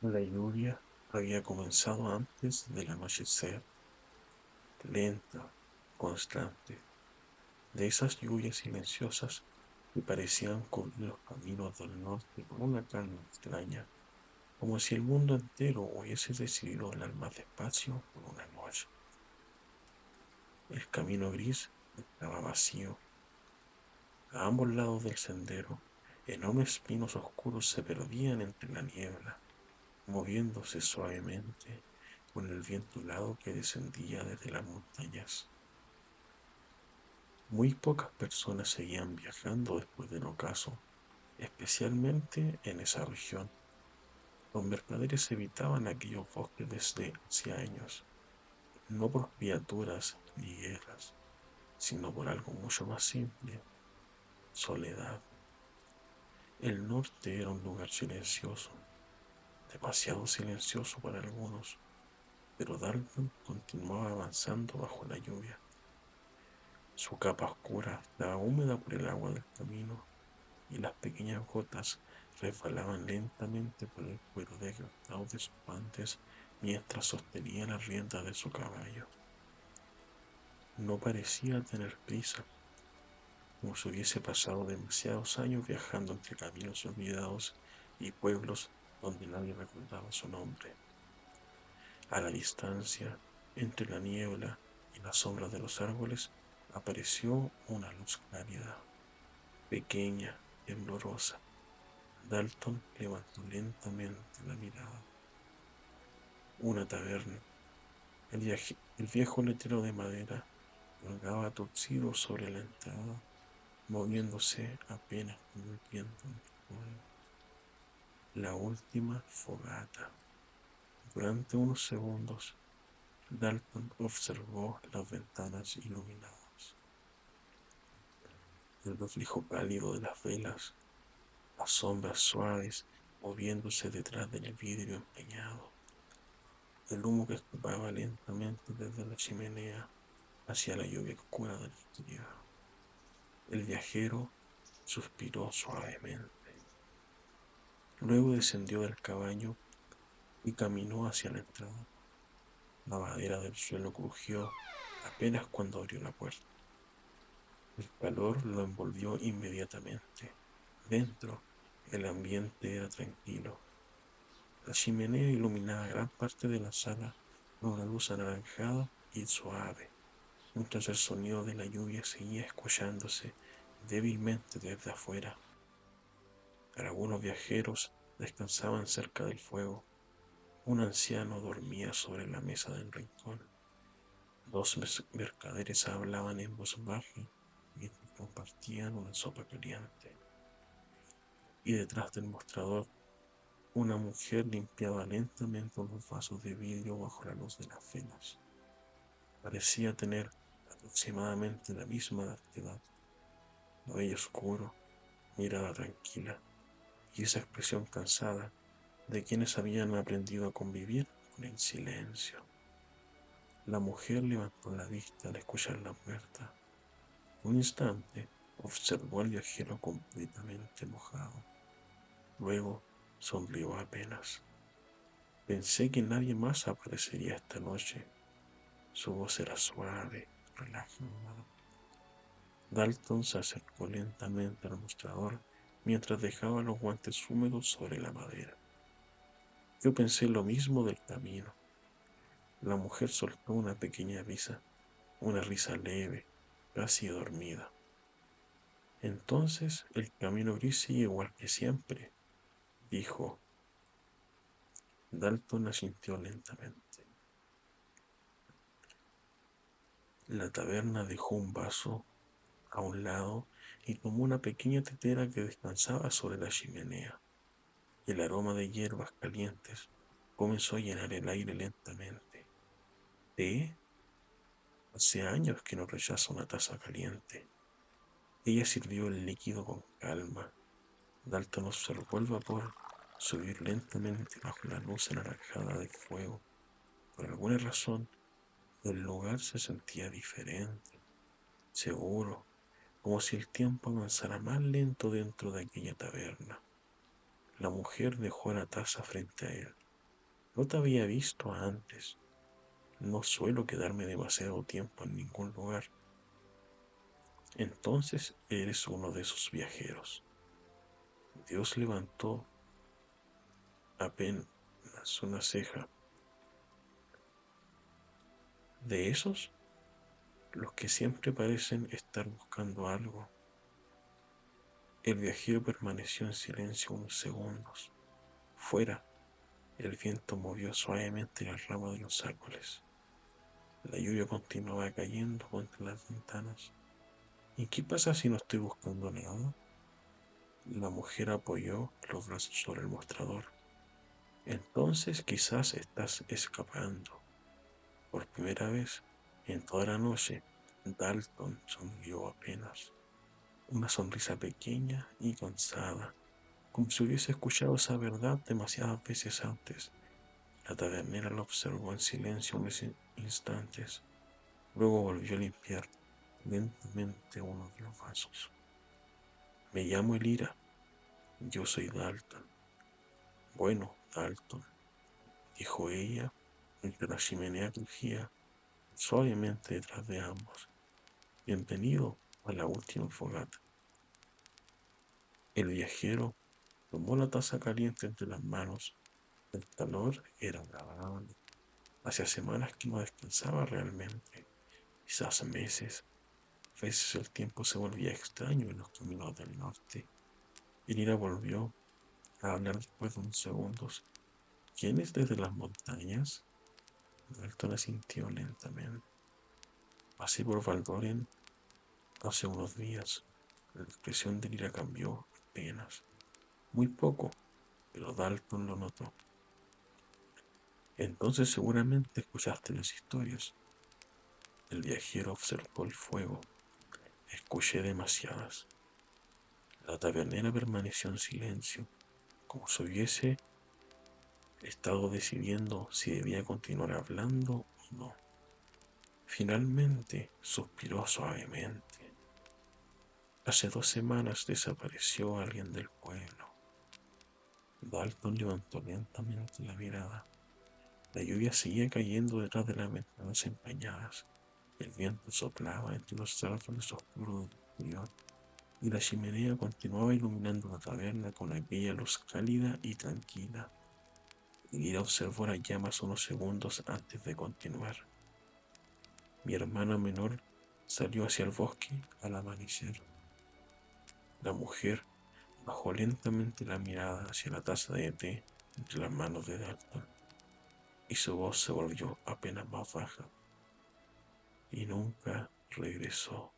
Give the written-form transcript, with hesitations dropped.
La lluvia había comenzado antes del anochecer, lenta, constante, de esas lluvias silenciosas que parecían cubrir los caminos del norte con una calma extraña, como si el mundo entero hubiese decidido hablar más despacio por una noche. El camino gris estaba vacío. A ambos lados del sendero, enormes pinos oscuros se perdían entre la niebla, moviéndose suavemente con el viento helado que descendía desde las montañas. Muy pocas personas seguían viajando después del ocaso, especialmente en esa región. Los mercaderes evitaban aquellos bosques desde hacía años, no por criaturas ni guerras, sino por algo mucho más simple: soledad. El norte era un lugar silencioso, demasiado silencioso para algunos, pero Dalton continuaba avanzando bajo la lluvia. Su capa oscura estaba húmeda por el agua del camino, y las pequeñas gotas resbalaban lentamente por el cuero desgastado de sus guantes mientras sostenía las riendas de su caballo. No parecía tener prisa, como si hubiese pasado demasiados años viajando entre caminos olvidados y pueblos donde nadie recordaba su nombre. A la distancia, entre la niebla y las sombras de los árboles, apareció una luz cálida, pequeña, temblorosa. Dalton levantó lentamente la mirada. Una taberna. El viejo letrero de madera colgaba torcido sobre la entrada, moviéndose apenas con el viento del fuego. La última fogata. Durante unos segundos, Dalton observó las ventanas iluminadas, el reflejo pálido de las velas, las sombras suaves moviéndose detrás del vidrio empañado, el humo que escapaba lentamente desde la chimenea hacia la lluvia oscura del exterior. El viajero suspiró suavemente. Luego descendió del caballo y caminó hacia la entrada. La madera del suelo crujió apenas cuando abrió la puerta. El calor lo envolvió inmediatamente. Dentro, el ambiente era tranquilo. La chimenea iluminaba gran parte de la sala con una luz anaranjada y suave, mientras el sonido de la lluvia seguía escuchándose débilmente desde afuera. Algunos viajeros descansaban cerca del fuego. Un anciano dormía sobre la mesa del rincón. Dos mercaderes hablaban en voz baja mientras compartían una sopa caliente. Y detrás del mostrador, una mujer limpiaba lentamente unos vasos de vidrio bajo la luz de las velas. Parecía tener aproximadamente la misma edad, cabello oscuro, mirada tranquila y esa expresión cansada de quienes habían aprendido a convivir con el silencio. La mujer levantó la vista al escuchar la puerta. Un instante observó al viajero completamente mojado. Luego sonrió apenas. Pensé que nadie más aparecería esta noche. Su voz era suave, relajada. Dalton se acercó lentamente al mostrador mientras dejaba los guantes húmedos sobre la madera. Yo pensé lo mismo del camino. La mujer soltó una pequeña risa, una risa leve, casi dormida. Entonces el camino gris sigue igual que siempre, dijo. Dalton asintió lentamente. La taberna dejó un vaso a un lado y tomó una pequeña tetera que descansaba sobre la chimenea. El aroma de hierbas calientes comenzó a llenar el aire lentamente. ¿Té? Hace años que no rechazo una taza caliente. Ella sirvió el líquido con calma. Dalton observó el vapor subir lentamente bajo la luz anaranjada del fuego. Por alguna razón, el lugar se sentía diferente, seguro, como si el tiempo avanzara más lento dentro de aquella taberna. La mujer dejó la taza frente a él. No te había visto antes. No suelo quedarme demasiado tiempo en ningún lugar. Entonces eres uno de esos viajeros. Dios levantó apenas una ceja. ¿De esos? Los que siempre parecen estar buscando algo. El viajero permaneció en silencio unos segundos. Fuera, el viento movió suavemente las ramas de los árboles. La lluvia continuaba cayendo contra las ventanas. ¿Y qué pasa si no estoy buscando nada? La mujer apoyó los brazos sobre el mostrador. Entonces quizás estás escapando. Por primera vez en toda la noche, Dalton sonrió apenas. Una sonrisa pequeña y cansada, como si hubiese escuchado esa verdad demasiadas veces antes. La tabernera lo observó en silencio unos instantes. Luego volvió a limpiar lentamente uno de los vasos. Me llamo Elira. Yo soy Dalton. Bueno, Dalton, dijo ella, mientras la chimenea crujía suavemente detrás de ambos. Bienvenido a la última fogata. El viajero tomó la taza caliente entre las manos. El calor era agradable. Hacía semanas que no descansaba realmente, quizás meses. A veces el tiempo se volvía extraño en los caminos del norte. Elira volvió a hablar después de unos segundos. ¿Vienes desde las montañas? Dalton asintió lentamente. Pasé por Valdoren hace unos días. La expresión de Elira cambió apenas. Muy poco, pero Dalton lo notó. Entonces seguramente escuchaste las historias. El viajero observó el fuego. Escuché demasiadas. La tabernera permaneció en silencio, como si hubiese estado decidiendo si debía continuar hablando o no. Finalmente suspiró suavemente. Hace 2 semanas desapareció alguien del pueblo. Dalton levantó lentamente la mirada. La lluvia seguía cayendo detrás de las ventanas empañadas. El viento soplaba entre los árboles oscuros del exterior y la chimenea continuaba iluminando la taberna con aquella luz cálida y tranquila. Ira observó las llamas unos segundos antes de continuar. Mi hermana menor salió hacia el bosque al amanecer. La mujer bajó lentamente la mirada hacia la taza de té entre las manos de Dalton y su voz se volvió apenas más baja y nunca regresó.